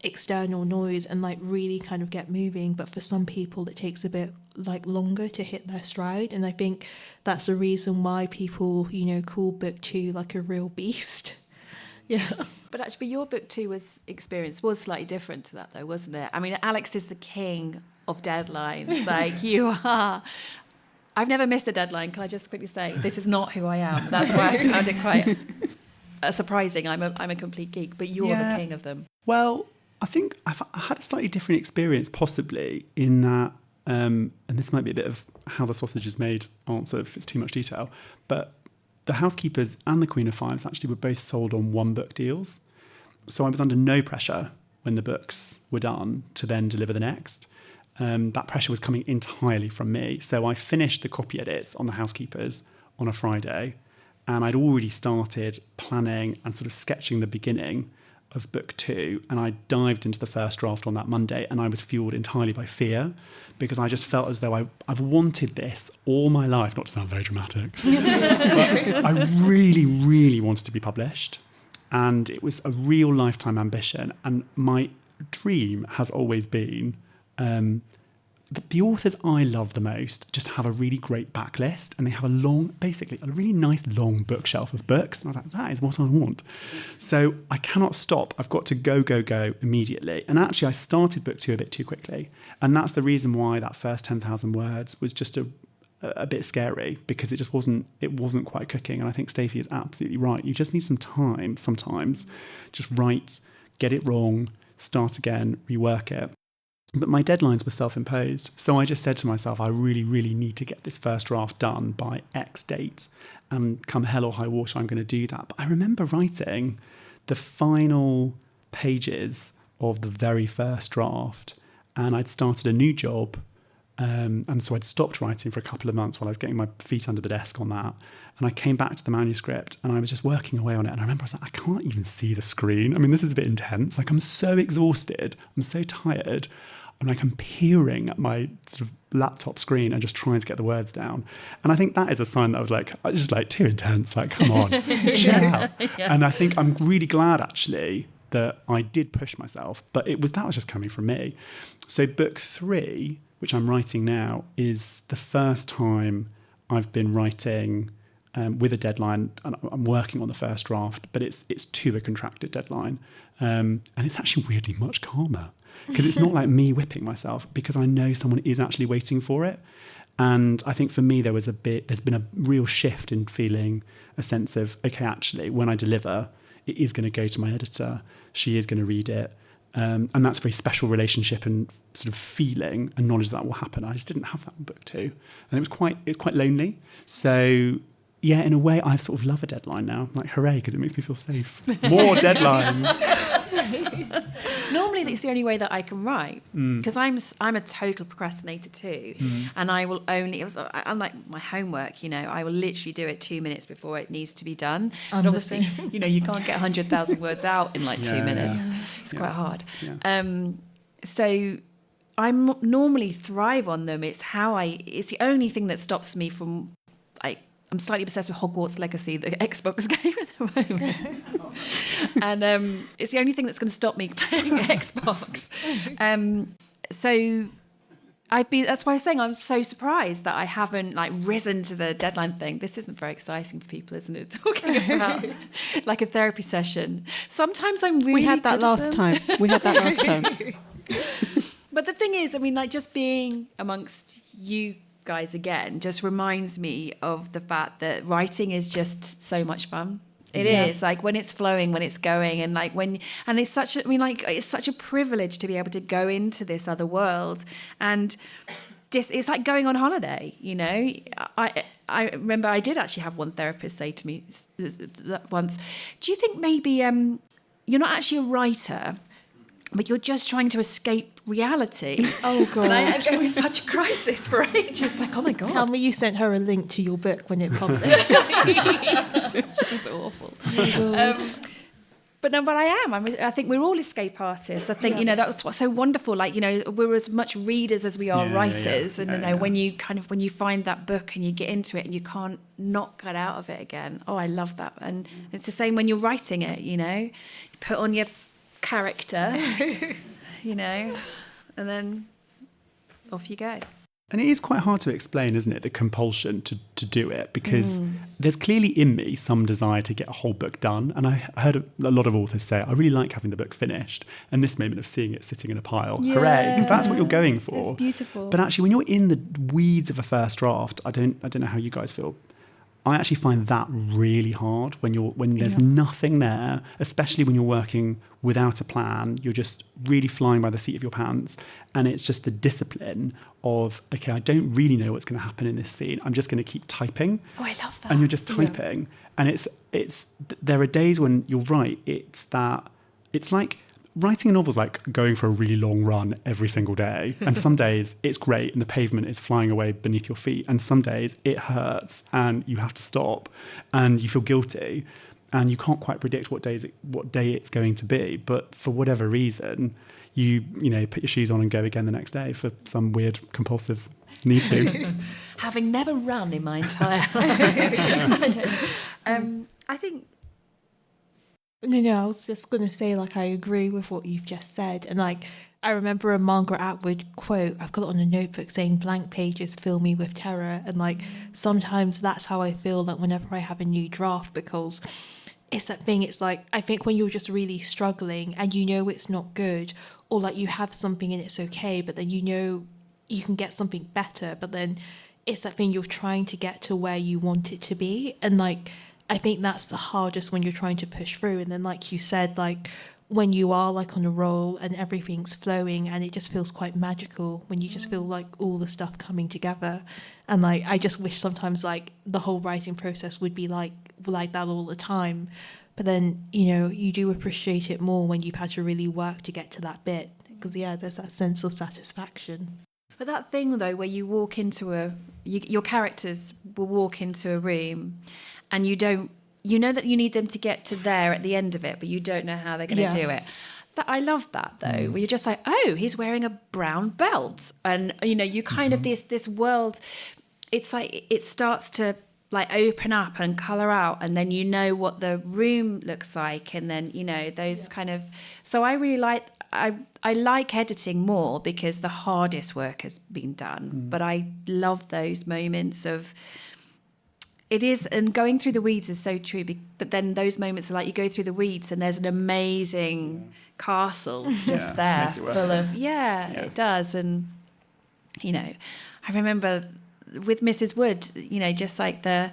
external noise and like really kind of get moving, but for some people it takes a bit like longer to hit their stride, and I think that's the reason why people, you know, call book 2 like a real beast. Yeah. But actually, your book 2 experience was slightly different to that, though, wasn't it? I mean, Alex is the king of deadlines. Like, you are. I've never missed a deadline. Can I just quickly say, this is not who I am. That's why I found it quite surprising. I'm a complete geek, but you're the king of them. Well, I think I had a slightly different experience, possibly, in that, and this might be a bit of how the sausage is made answer if it's too much detail, but The Housekeepers and The Queen of Fives actually were both sold on one book deals. So I was under no pressure when the books were done to then deliver the next. That pressure was coming entirely from me. So I finished the copy edits on The Housekeepers on a Friday, and I'd already started planning and sort of sketching the beginning of book 2, and I dived into the first draft on that Monday, and I was fueled entirely by fear, because I just felt as though I've wanted this all my life, not to sound very dramatic, but I really, really wanted to be published, and it was a real lifetime ambition, and my dream has always been the authors I love the most just have a really great backlist, and they have a really nice long bookshelf of books. And I was like, that is what I want. So I cannot stop. I've got to go immediately. And actually, I started book 2 a bit too quickly. And that's the reason why that first 10,000 words was just a bit scary, because it wasn't quite cooking. And I think Stacey is absolutely right. You just need some time sometimes. Just write, get it wrong, start again, rework it. But my deadlines were self-imposed. So I just said to myself, I really, really need to get this first draft done by X date. And come hell or high water, I'm going to do that. But I remember writing the final pages of the very first draft, and I'd started a new job. And so I'd stopped writing for a couple of months while I was getting my feet under the desk on that. And I came back to the manuscript, and I was just working away on it. And I remember I was like, I can't even see the screen. I mean, this is a bit intense. Like, I'm so exhausted. I'm so tired. And like, I'm peering at my sort of laptop screen and just trying to get the words down. And I think that is a sign that I was like, just like too intense. Like, come on, chill out. Yeah. And I think I'm really glad actually that I did push myself, but that was just coming from me. So book 3, which I'm writing now, is the first time I've been writing with a deadline, and I'm working on the first draft, but it's to a contracted deadline. And it's actually weirdly much calmer, because it's not like me whipping myself, because I know someone is actually waiting for it. And I think for me, there's been a real shift in feeling a sense of, okay, actually, when I deliver, it is going to go to my editor. She is going to read it. And that's a very special relationship and sort of feeling and knowledge that will happen. I just didn't have that in book 2. And it was quite lonely. So yeah, in a way, I sort of love a deadline now. Like, hooray, because it makes me feel safe. More deadlines. Normally, that's the only way that I can write, because I'm a total procrastinator too, and I will only, unlike my homework, you know, I will literally do it 2 minutes before it needs to be done. And obviously, you know, you can't get 100,000 words out in like 2 minutes. Yeah. It's quite hard. Yeah. So I normally thrive on them. It's the only thing that stops me from, like, I'm slightly obsessed with Hogwarts Legacy, the Xbox game at the moment. And it's the only thing that's going to stop me playing Xbox. So that's why I'm saying I'm so surprised that I haven't like risen to the deadline thing. This isn't very exciting for people, isn't it? Talking about like a therapy session. Sometimes I'm really We had that last time. But the thing is, I mean, like, just being amongst you guys again just reminds me of the fact that writing is just so much fun. It is like when it's flowing, when it's going, and like it's such a privilege to be able to go into this other world, and it's like going on holiday, you know. I remember I did actually have one therapist say to me once, do you think maybe you're not actually a writer, but you're just trying to escape reality? Oh, God. And it was such a crisis for ages. Like, oh, my God. Tell me you sent her a link to your book when it published. It was awful. But no, but I am. I think we're all escape artists. I think, that's what's so wonderful. Like, we're as much readers as we are writers. And, when you find that book and you get into it and you can't not get out of it again. Oh, I love that. And it's the same when you're writing it, you put on your character, and then off you go. And it is quite hard to explain, isn't it, the compulsion to do it, because there's clearly in me some desire to get a whole book done. And I heard a lot of authors say, I really like having the book finished. And this moment of seeing it sitting in a pile, hooray, because that's what you're going for. It's beautiful. But actually, when you're in the weeds of a first draft, I don't know how you guys feel. I actually find that really hard when there's nothing there, especially when you're working without a plan. You're just really flying by the seat of your pants. And it's just the discipline of, okay, I don't really know what's going to happen in this scene. I'm just going to keep typing. Oh, I love that. And you're just typing. Yeah. And it's there are days when you're right. It's like writing a novel is like going for a really long run every single day. And some days it's great and the pavement is flying away beneath your feet. And some days it hurts and you have to stop and you feel guilty and you can't quite predict what day it's going to be. But for whatever reason, you put your shoes on and go again the next day for some weird compulsive need to. Having never run in my entire life. I think... No, I was just going to say, I agree with what you've just said. And, I remember a Margaret Atwood quote, I've got it on a notebook saying, blank pages fill me with terror. And, sometimes that's how I feel, whenever I have a new draft, because it's that thing, it's I think when you're just really struggling and it's not good, or, you have something and it's okay, but then you can get something better, but then it's that thing you're trying to get to where you want it to be. And, I think that's the hardest when you're trying to push through. And then, like you said, when you are on a roll and everything's flowing and it just feels quite magical when you just feel all the stuff coming together. And I just wish sometimes the whole writing process would be like that all the time. But then, you do appreciate it more when you've had to really work to get to that bit. Because, there's that sense of satisfaction. But that thing, though, where you walk into your characters will walk into a room and you know that you need them to get to there at the end of it, but you don't know how they're going to do it. I love that, though, where you're just oh, he's wearing a brown belt. And, you kind of this world, it's it starts to open up and colour out, and then what the room looks like, and then, those kind of... So I really like... I like editing more because the hardest work has been done, but I love those moments of... It is, and going through the weeds is so true, but then those moments are you go through the weeds and there's an amazing castle just there full of... it does. And, I remember with Mrs. Wood, just the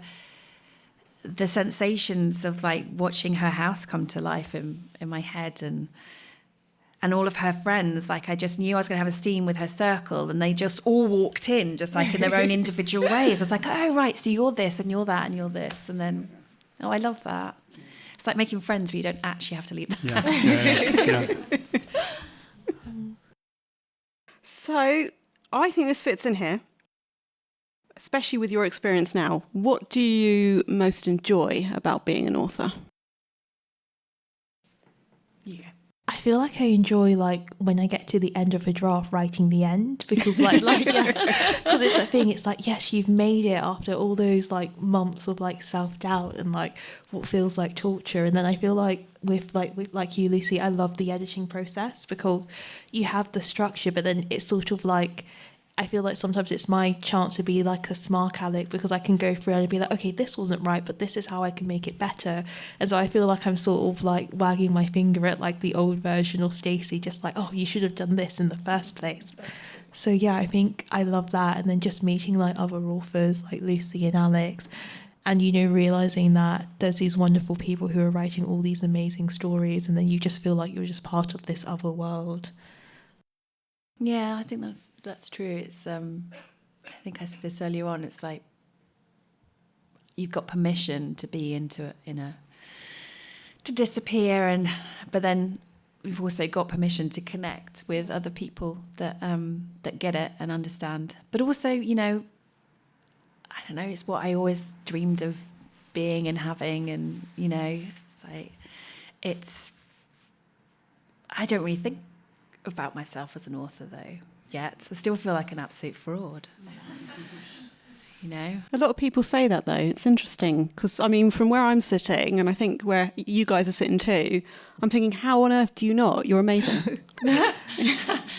sensations of watching her house come to life in my head, and all of her friends, I just knew I was going to have a scene with her circle, and they just all walked in, just in their own individual ways. I was oh, right, so you're this, and you're that, and you're this. And then, I love that. It's like making friends where you don't actually have to leave the house. So, I think this fits in here, especially with your experience now. What do you most enjoy about being an author? Yeah. I feel I enjoy when I get to the end of a draft writing the end, because because it's that thing, it's yes, you've made it after all those months of self-doubt and what feels like torture. And then I feel with you, Lucy, I love the editing process because you have the structure, but then it's sort of I feel sometimes it's my chance to be a smart aleck, because I can go through and be okay, this wasn't right, but this is how I can make it better. And so I feel I'm sort of wagging my finger at the old version of Stacey, just oh, you should have done this in the first place. So yeah, I think I love that. And then just meeting other authors like Lucy and Alex, and realising that there's these wonderful people who are writing all these amazing stories, and then you just feel you're just part of this other world. Yeah, I think that's true. It's I think I said this earlier on. It's you've got permission to be to disappear, but then you've also got permission to connect with other people that get it and understand. But also, I don't know. It's what I always dreamed of being and having, and it's I don't really think about myself as an author, though, yet. I still feel like an absolute fraud. You know? A lot of people say that, though. It's interesting because, I mean, from where I'm sitting, and I think where you guys are sitting too, I'm thinking, how on earth do you not? You're amazing.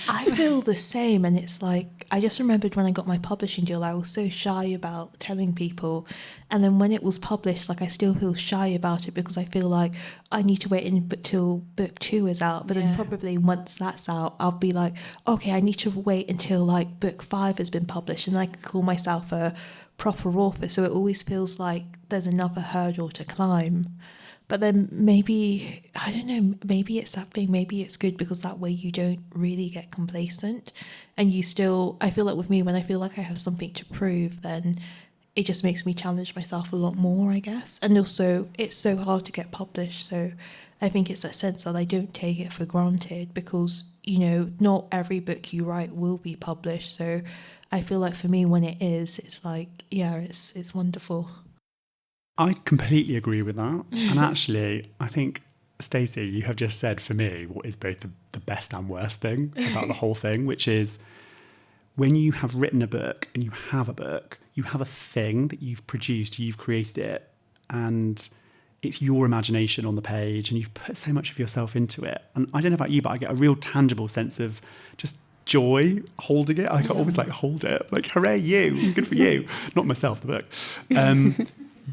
I feel the same, and it's like, I just remembered when I got my publishing deal, I was so shy about telling people, and then when it was published, like, I still feel shy about it because I feel like I need to wait until book 2 is out, but then probably once that's out, I'll be like, okay, I need to wait until like book 5 has been published, and I can call myself a proper author, so it always feels like there's another hurdle to climb. But then maybe, I don't know, maybe it's that thing, maybe it's good because that way you don't really get complacent and you still, I feel like with me, when I feel like I have something to prove, then it just makes me challenge myself a lot more, I guess. And also, it's so hard to get published, so I think it's that sense that I don't take it for granted because, you know, not every book you write will be published, so I feel like for me, when it is, it's like, yeah, it's wonderful. I completely agree with that. And actually, I think, Stacey, you have just said for me what is both the best and worst thing about the whole thing, which is when you have written a book and you have a thing that you've produced, you've created it, and it's your imagination on the page and you've put so much of yourself into it. And I don't know about you, but I get a real tangible sense of just joy holding it. I always like hold it, like hooray you, good for you. Not myself, the book.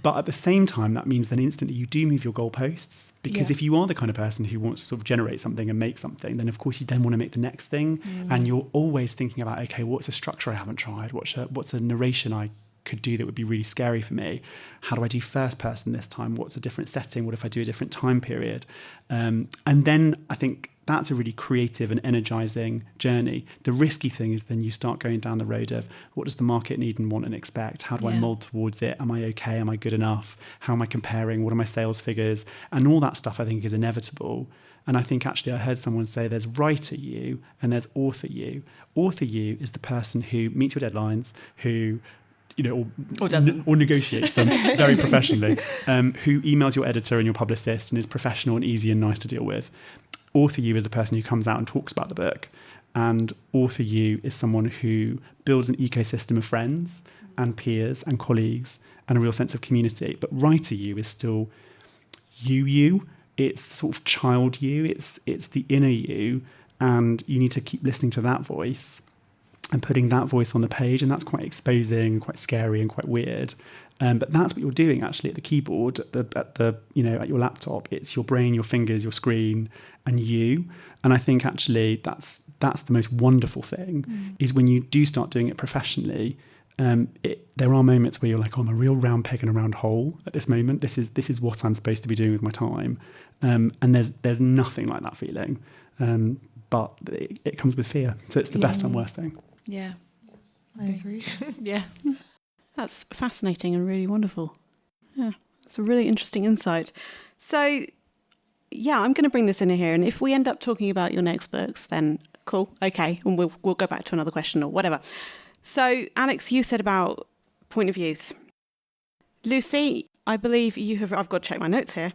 But at the same time, that means then instantly you do move your goalposts, because if you are the kind of person who wants to sort of generate something and make something, then of course you then want to make the next thing. And you're always thinking about, okay, what's a structure I haven't tried? What's a narration I could do that would be really scary for me? How do I do first person this time? What's a different setting? What if I do a different time period? And then I think that's a really creative and energizing journey. The risky thing is then you start going down the road of what does the market need and want and expect? How do I mold towards it? Am I okay? Am I good enough? How am I comparing? What are my sales figures? And all that stuff I think is inevitable. And I think actually I heard someone say there's writer you and there's author you. Author you is the person who meets your deadlines, who or doesn't, or negotiates them very professionally, who emails your editor and your publicist and is professional and easy and nice to deal with. Author you is the person who comes out and talks about the book, and author you is someone who builds an ecosystem of friends and peers and colleagues and a real sense of community. But writer you is still you. It's the sort of child you. It's the inner you, and you need to keep listening to that voice and putting that voice on the page, and that's quite exposing, quite scary, and quite weird. But that's what you're doing actually at the keyboard, at your laptop. It's your brain, your fingers, your screen, and you. And I think actually that's the most wonderful thing is when you do start doing it professionally. There are moments where you're like, oh, I'm a real round peg in a round hole at this moment. This is what I'm supposed to be doing with my time. And there's nothing like that feeling. But it comes with fear. So it's the best and worst thing. Yeah. I agree. Yeah. That's fascinating and really wonderful. Yeah, it's a really interesting insight. So, yeah, I'm going to bring this in here. And if we end up talking about your next books, then cool, okay. And we'll go back to another question or whatever. So, Alex, you said about point of views. Lucy, I believe you have... I've got to check my notes here.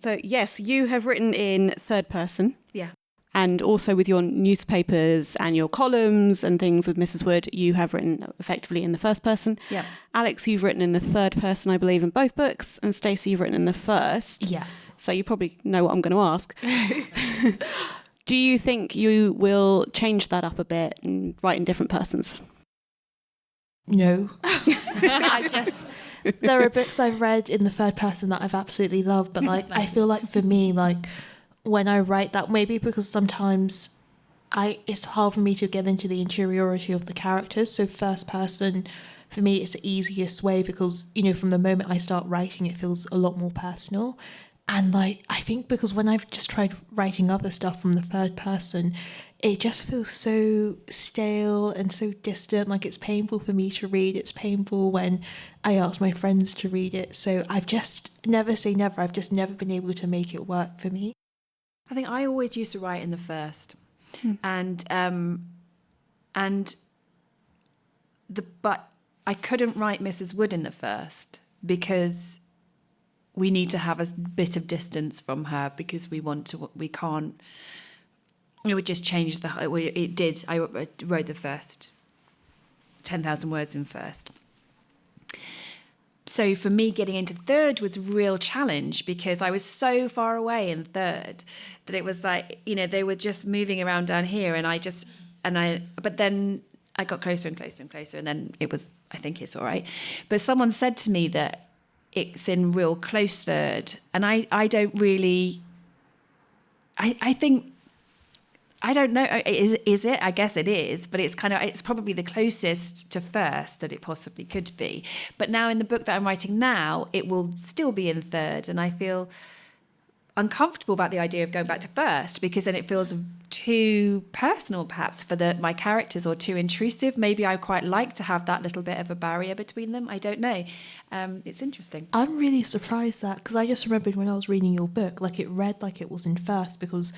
So, yes, you have written in third person. Yeah. And also with your newspapers and your columns and things with Mrs. Wood, you have written effectively in the first person. Yeah. Alex, you've written in the third person, I believe, in both books. And Stacey, you've written in the first. Yes. So you probably know what I'm going to ask. Do you think you will change that up a bit and write in different persons? No. There are books I've read in the third person that I've absolutely loved, but like I feel like for me, like when I write that, maybe because sometimes it's hard for me to get into the interiority of the characters. So first person, for me, it's the easiest way because, from the moment I start writing, it feels a lot more personal. And like, I think because when I've just tried writing other stuff from the third person, it just feels so stale and so distant. Like it's painful for me to read. It's painful when I ask my friends to read it. So I've just never say never. I've just never been able to make it work for me. I think I always used to write in the first, but I couldn't write Mrs. Wood in the first because we need to have a bit of distance from her because we can't it would just change it did. I wrote the first 10,000 words in first. So for me, getting into third was a real challenge because I was so far away in third that it was like, they were just moving around down here, but then I got closer and closer and closer, and then I think it's all right. But someone said to me that it's in real close third, and I don't really, I think, I don't know. Is it? I guess it is, but it's probably the closest to first that it possibly could be. But now in the book that I'm writing now, it will still be in third, and I feel uncomfortable about the idea of going back to first because then it feels too personal, perhaps, for my characters, or too intrusive. Maybe I quite like to have that little bit of a barrier between them. I don't know. It's interesting. I'm really surprised because I just remembered when I was reading your book, like it read like it was in first because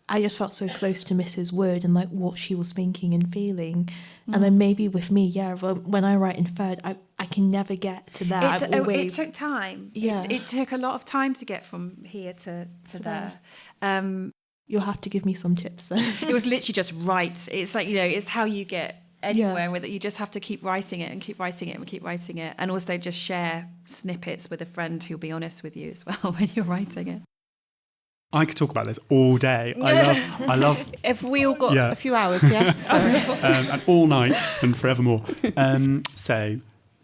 I just felt so close to Mrs. Wood and like what she was thinking and feeling. And then maybe with me, when I write in third, I can never get to that. It took time. Yeah. It took a lot of time to get from here to there. You'll have to give me some tips then. It was literally just write. It's like, it's how you get anywhere with it. You just have to keep writing it and keep writing it and keep writing it. And also just share snippets with a friend who'll be honest with you as well when you're writing it. I could talk about this all day. I love. If we all got a few hours, and all night and forevermore. So,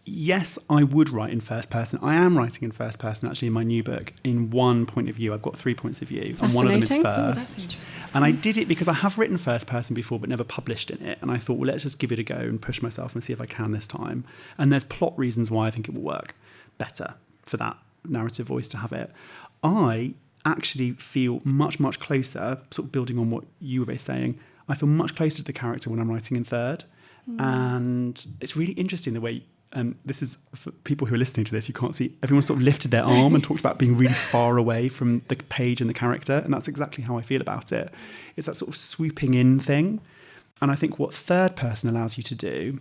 yes, I would write in first person. I am writing in first person actually in my new book. In one point of view, I've got 3 points of view, and one of them is first. Oh, that's interesting. And I did it because I have written first person before, but never published in it. And I thought, well, let's just give it a go and push myself and see if I can this time. And there's plot reasons why I think it will work better for that narrative voice to have it. I actually feel much, much closer, sort of building on what you were both saying, I feel much closer to the character when I'm writing in third. And it's really interesting the way, this is, for people who are listening to this, you can't see, everyone sort of lifted their arm and talked about being really far away from the page and the character, and that's exactly how I feel about it. It's that sort of swooping in thing. And I think what third person allows you to do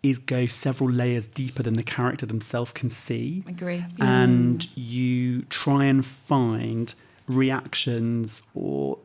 is go several layers deeper than the character themselves can see. Agree. And you try and find reactions or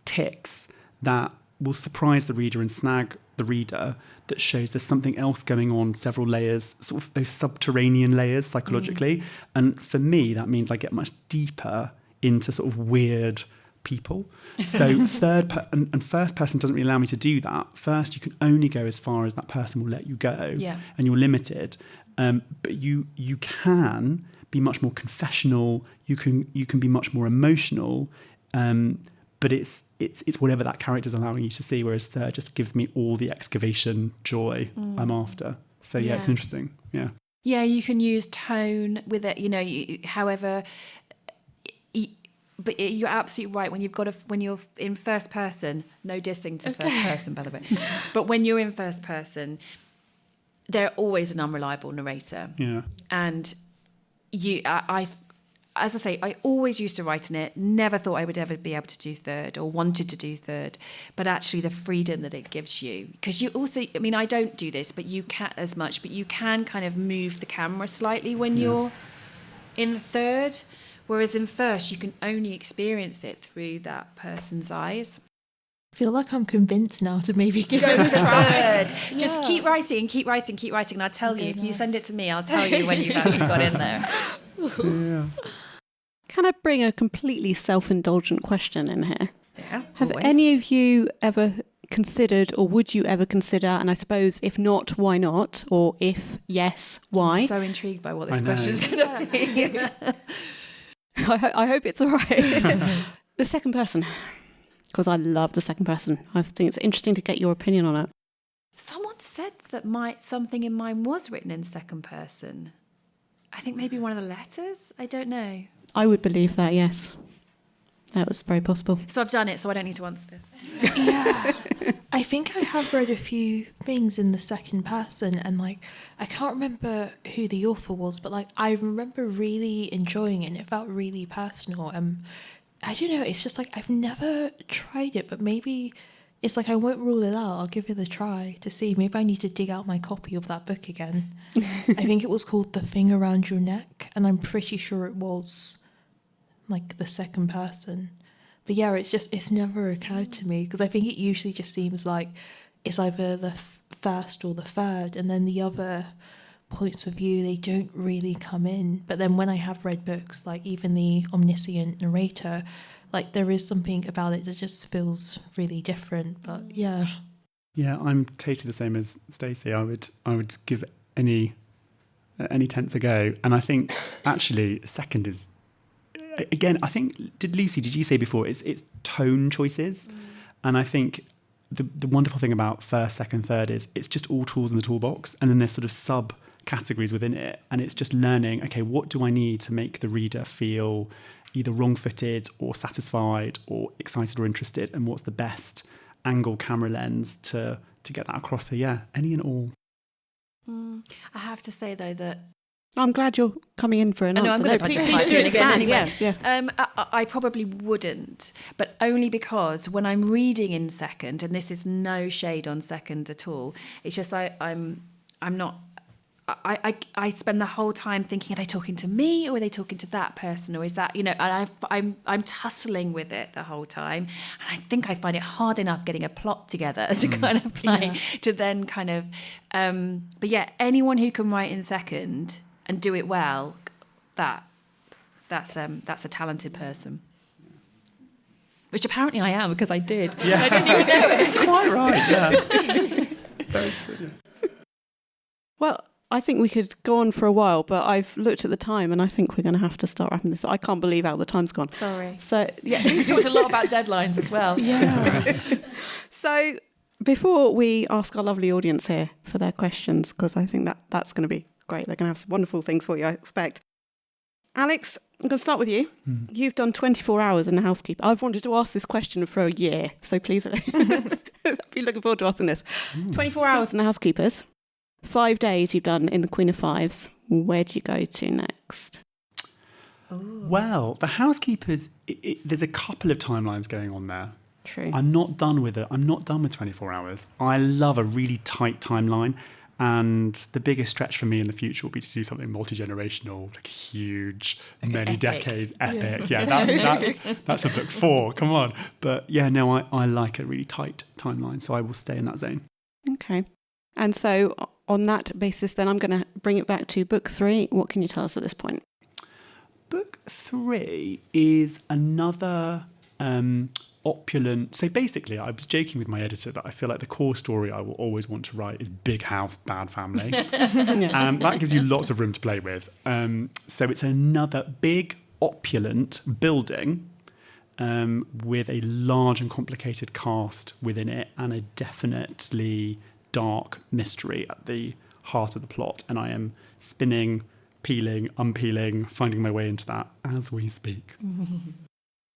tics that will surprise the reader and snag the reader, that shows there's something else going on, several layers, sort of those subterranean layers psychologically. And for me, that means I get much deeper into sort of weird people. So and first person doesn't really allow me to do that. First, you can only go as far as that person will let you go, and you're limited. But you can be much more confessional. You can be much more emotional. But it's whatever that character's allowing you to see. Whereas third just gives me all the excavation joy I'm after. So it's interesting. Yeah. Yeah, you can use tone with it. However. But you're absolutely right. When you're in first person, no dissing to first person, by the way. But when you're in first person, they're always an unreliable narrator. Yeah. And as I say, I always used to write in it. Never thought I would ever be able to do third or wanted to do third. But actually, the freedom that it gives you, because you also, I don't do this, but you can't as much. But you can kind of move the camera slightly when you're in the third. Whereas in first, you can only experience it through that person's eyes. I feel like I'm convinced now to maybe give it a try. Just keep writing, and I'll tell you. If you send it to me, I'll tell you when you've actually got in there. Yeah. Can I bring a completely self-indulgent question in here? Yeah. Have any of you ever considered, or would you ever consider, and I suppose if not, why not? Or if yes, why? I'm so intrigued by what this question is going to be. I hope it's all right. The second person, because I love the second person. I think it's interesting to get your opinion on it. Someone said that something in mine was written in second person. I think maybe one of the letters. I don't know. I would believe that, yes. That was very possible. So I've done it, so I don't need to answer this. Yeah. I think I have read a few things in the second person, and I can't remember who the author was, but I remember really enjoying it, and it felt really personal. I don't know, it's just I've never tried it, but maybe it's I won't rule it out. I'll give it a try to see. Maybe I need to dig out my copy of that book again. I think it was called The Thing Around Your Neck, and I'm pretty sure it was the second person. yeah, it's never occurred to me, because I think it usually just seems like it's either the first or the third, and then the other points of view, they don't really come in. But then when I have read books, like even the omniscient narrator, like there is something about it that just feels really different. But yeah. Yeah, I'm totally the same as Stacey. I would give any tense a go. And I think actually second is, again, I think, did you say before, it's tone choices? And I think the wonderful thing about first, second, third is it's just all tools in the toolbox, and then there's sort of sub-categories within it, and it's just learning, okay, what do I need to make the reader feel either wrong-footed or satisfied or excited or interested, and what's the best angle, camera lens to get that across? So yeah, any and all. I have to say, though, that I'm glad you're coming in for an answer. I'm going to please punch do it again expand. anyway. Yeah. I probably wouldn't, but only because when I'm reading in second, and this is no shade on second at all, it's just I'm not. I spend the whole time thinking, are they talking to me or are they talking to that person, or is that, and I'm tussling with it the whole time, and I think I find it hard enough getting a plot together to kind of to then kind of but yeah, anyone who can write in second and do it well, that's a talented person. Which apparently I am, because I did. Yeah. I didn't even know it. Quite right, yeah. Very true. Well, I think we could go on for a while, but I've looked at the time and I think we're going to have to start wrapping this up. I can't believe how the time's gone. Sorry. So, yeah. We talked a lot about deadlines as well. Yeah. So, before we ask our lovely audience here for their questions, because I think that's going to be great. They're going to have some wonderful things for you, I expect. Alex, I'm going to start with you. You've done 24 hours in the housekeeper. I've wanted to ask this question for a year, so please, I've been looking forward to asking this. 24 hours in the housekeepers. 5 days you've done in the Queen of Fives. Where do you go to next? Ooh. Well, the housekeepers, there's a couple of timelines going on there. True. I'm not done with it. I'm not done with 24 hours. I love a really tight timeline. And the biggest stretch for me in the future will be to do something multi-generational, like huge, many decades, epic. Yeah, that's for book 4. Come on. But yeah, no, I like a really tight timeline. So I will stay in that zone. Okay. And so on that basis, then I'm going to bring it back to book 3. What can you tell us at this point? Book 3 is another opulent. So basically, I was joking with my editor that I feel like the core story I will always want to write is big house, bad family. And that gives you lots of room to play with. So it's another big, opulent building with a large and complicated cast within it, and a definitely dark mystery at the heart of the plot. And I am spinning, peeling, unpeeling, finding my way into that as we speak.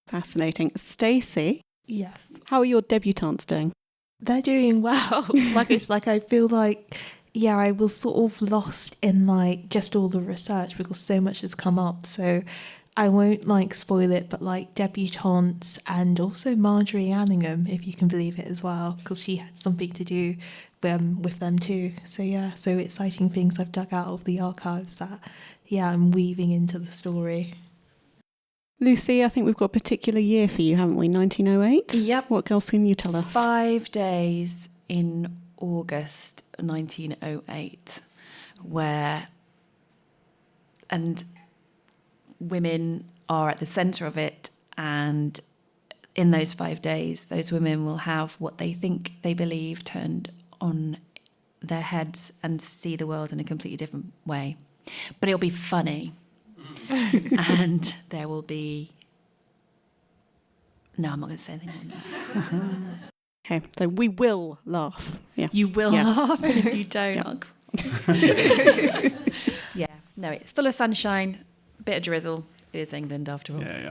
Fascinating. Stacey? Yes. How are your debutantes doing? They're doing well. I feel like, yeah, I was sort of lost in like just all the research because so much has come up. So I won't spoil it, but debutantes and also Marjorie Anningham, if you can believe it as well, because she had something to do with them too. So yeah, so exciting things I've dug out of the archives that, yeah, I'm weaving into the story. Lucy, I think we've got a particular year for you, haven't we? 1908? Yep. What else can you tell us? 5 days in August 1908, and women are at the centre of it, and in those 5 days, those women will have what they think they believe turned on their heads and see the world in a completely different way. But it'll be funny. And there will be... No, I'm not going to say anything more than that. Okay, so we will laugh. Yeah. You will laugh, and if you don't... Yeah, no, it's full of sunshine, a bit of drizzle. It is England after all. Yeah.